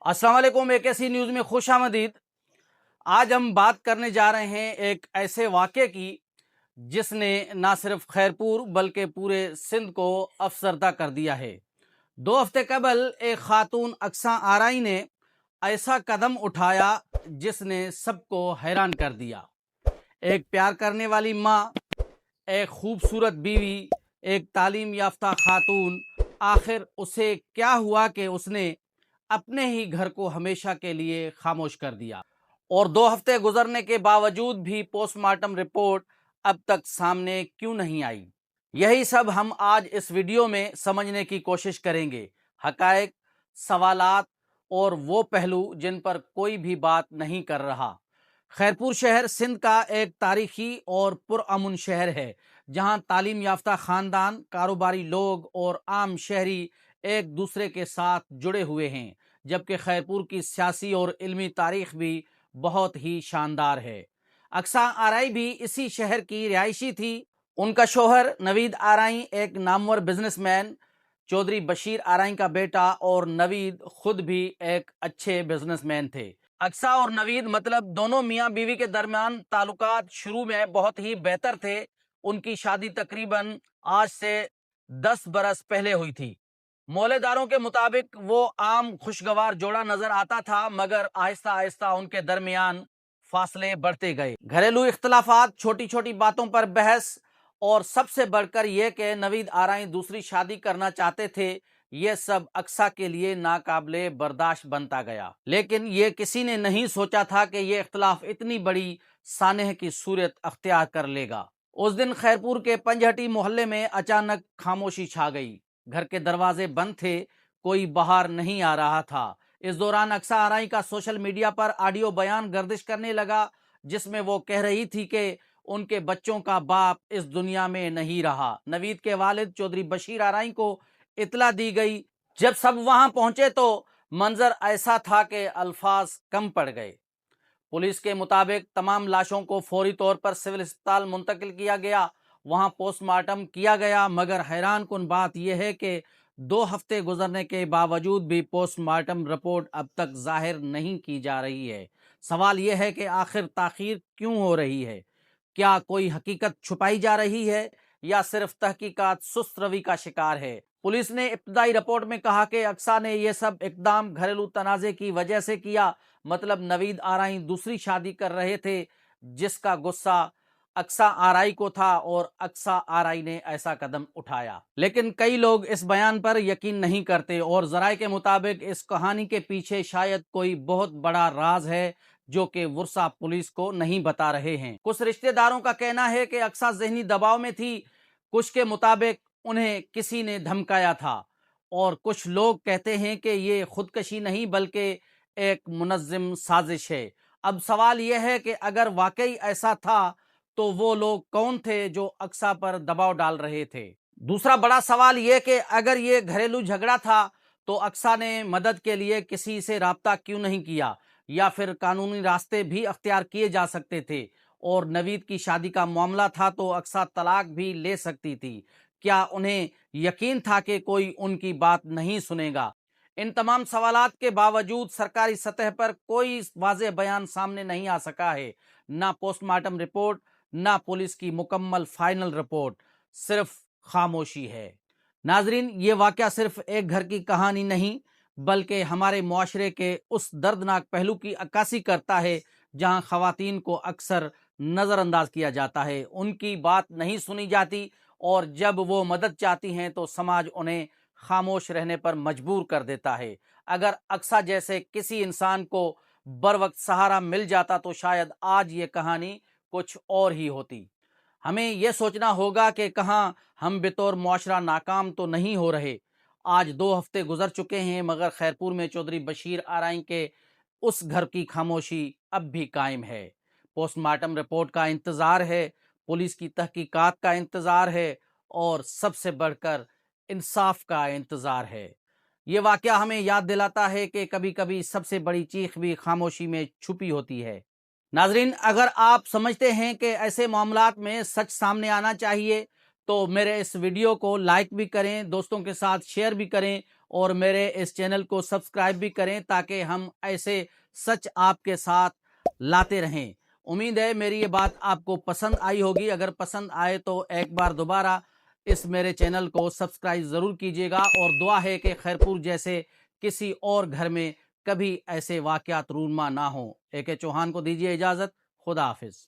अस्सलाम वालेकुम। एक ऐसी न्यूज़ में खुश आमदीद। आज हम बात करने जा रहे हैं एक ऐसे वाक़े की जिसने ना सिर्फ खैरपुर बल्कि पूरे सिंध को अफसरदा कर दिया है। 2 हफ्ते कबल एक खातून अक्सा आराई ने ऐसा कदम उठाया जिसने सबको हैरान कर दिया। एक प्यार करने वाली माँ, एक खूबसूरत बीवी, एक तालीम याफ्ता खातून, आखिर उसे क्या हुआ कि उसने अपने ही घर को हमेशा के लिए खामोश कर दिया। और 2 हफ्ते गुजरने के बावजूद भी पोस्टमार्टम रिपोर्ट अब तक सामने क्यों नहीं आई, यही सब हम आज इस वीडियो में समझने की कोशिश करेंगे। हकायक, सवालात और वो पहलू जिन पर कोई भी बात नहीं कर रहा। खैरपुर शहर सिंध का एक तारीखी और पुरअमन शहर है जहां तालीम याफ्ता खानदान, कारोबारी लोग और आम शहरी एक दूसरे के साथ जुड़े हुए हैं, जबकि खैरपुर की सियासी और इल्मी तारीख भी बहुत ही शानदार है। अक्सा आराई भी इसी शहर की रिहायशी थी। उनका शोहर नवीद आराई एक नामवर बिजनेसमैन, चौधरी बशीर आराई का बेटा, और नवीद खुद भी एक अच्छे बिजनेसमैन थे। अक्सा और नवीद मतलब दोनों मियाँ बीवी के दरमियान ताल्लुकात शुरू में बहुत ही बेहतर थे। उनकी शादी तकरीबन आज से 10 बरस पहले हुई थी। मौलेदारों के मुताबिक वो आम खुशगवार जोड़ा नजर आता था, मगर आहिस्ता आहिस्ता उनके दरमियान फासले बढ़ते गए। घरेलू इख्तलाफात, छोटी छोटी बातों पर बहस और सबसे बढ़कर यह कि नवीद आराई दूसरी शादी करना चाहते थे, ये सब अक्सा के लिए नाकाबिले बर्दाश्त बनता गया। लेकिन ये किसी ने नहीं सोचा था कि ये इख्तलाफ इतनी बड़ी सानह की सूरत अख्तियार कर लेगा। उस दिन खैरपुर के पंजहटी मोहल्ले में अचानक खामोशी छा गई। घर के दरवाजे बंद थे, कोई बाहर नहीं आ रहा था। इस दौरान अक्सा आराई का सोशल मीडिया पर ऑडियो बयान गर्दिश करने लगा जिसमें वो कह रही थी कि उनके बच्चों का बाप इस दुनिया में नहीं रहा। नवीद के वालिद चौधरी बशीर आराई को इतला दी गई। जब सब वहां पहुंचे तो मंजर ऐसा था कि अल्फाज कम पड़ गए। पुलिस के मुताबिक तमाम लाशों को फौरी तौर पर सिविल अस्पताल मुंतकिल किया गया, वहां पोस्टमार्टम किया गया, मगर हैरान कुन बात यह है कि 2 हफ्ते गुजरने के बावजूद भी पोस्टमार्टम रिपोर्ट अब तक जाहिर नहीं की जा रही है। सवाल यह है कि आखिर ताखीर क्यों हो रही है? क्या कोई हकीकत छुपाई जा रही है या सिर्फ तहकीकात सुस्त रवि का शिकार है? पुलिस ने इब्तदाई रिपोर्ट में कहा कि अक्सा ने यह सब इकदाम घरेलू तनाजे की वजह से किया, मतलब नवीद आराई दूसरी शादी कर रहे थे जिसका गुस्सा अक्सा आराई को था और अक्सा आराई ने ऐसा कदम उठाया। लेकिन कई लोग इस बयान पर यकीन नहीं करते और जराए के मुताबिक इस कहानी के पीछे शायद कोई बहुत बड़ा राज है जो कि वुरसा पुलिस को नहीं बता रहे हैं। कुछ रिश्तेदारों का कहना है कि अक्सा जहनी दबाव में थी, कुछ के मुताबिक उन्हें किसी ने धमकाया था, और कुछ लोग कहते हैं कि ये खुदकशी नहीं बल्कि एक मुनज़्ज़म साजिश है। अब सवाल यह है कि अगर वाकई ऐसा था तो वो लोग कौन थे जो अक्सा पर दबाव डाल रहे थे? दूसरा बड़ा सवाल यह कि अगर ये घरेलू झगड़ा था तो अक्सा ने मदद के लिए किसी से राब्ता क्यों नहीं किया, या फिर कानूनी रास्ते भी अख्तियार किए जा सकते थे। और नवीद की शादी का मामला था तो अक्सा तलाक भी ले सकती थी। क्या उन्हें यकीन था कि कोई उनकी बात नहीं सुनेगा? इन तमाम सवालात के बावजूद सरकारी सतह पर कोई वाज़ेह बयान सामने नहीं आ सका है। ना पोस्टमार्टम रिपोर्ट, ना पुलिस की मुकम्मल फाइनल रिपोर्ट, सिर्फ खामोशी है। नाजरीन, ये वाक़या सिर्फ एक घर की कहानी नहीं बल्कि हमारे मुआशरे के उस दर्दनाक पहलू की अक्कासी करता है जहां ख़वातीन को अक्सर नज़रअंदाज किया जाता है, उनकी बात नहीं सुनी जाती, और जब वो मदद चाहती हैं तो समाज उन्हें खामोश रहने पर मजबूर कर देता है। अगर अक्सा जैसे किसी इंसान को बर वक्त सहारा मिल जाता तो शायद आज ये कहानी कुछ और ही होती। हमें यह सोचना होगा कि कहाँ हम बतौर मुआशरा नाकाम तो नहीं हो रहे। आज 2 हफ्ते गुजर चुके हैं मगर खैरपुर में चौधरी बशीर आराई के उस घर की खामोशी अब भी कायम है। पोस्टमार्टम रिपोर्ट का इंतज़ार है, पुलिस की तहकीकात का इंतज़ार है, और सबसे बढ़कर इंसाफ का इंतज़ार है। ये वाक़या हमें याद दिलाता है कि कभी कभी सबसे बड़ी चीख भी खामोशी में छुपी होती है। नाजरीन, अगर आप समझते हैं कि ऐसे मामलात में सच सामने आना चाहिए तो मेरे इस वीडियो को लाइक भी करें, दोस्तों के साथ शेयर भी करें اور میرے اس چینل کو سبسکرائب بھی کریں تاکہ ہم ایسے سچ آپ کے ساتھ لاتے رہیں۔ امید ہے میری یہ بات آپ کو پسند آئی ہوگی۔ اگر پسند آئے تو ایک بار دوبارہ اس میرے چینل کو سبسکرائب ضرور کیجیے گا، اور دعا ہے کہ خیرپور جیسے کسی اور گھر میں کبھی ایسے واقعات رونما نہ ہوں۔ اے کے چوہان کو دیجیے اجازت۔ خدا حافظ۔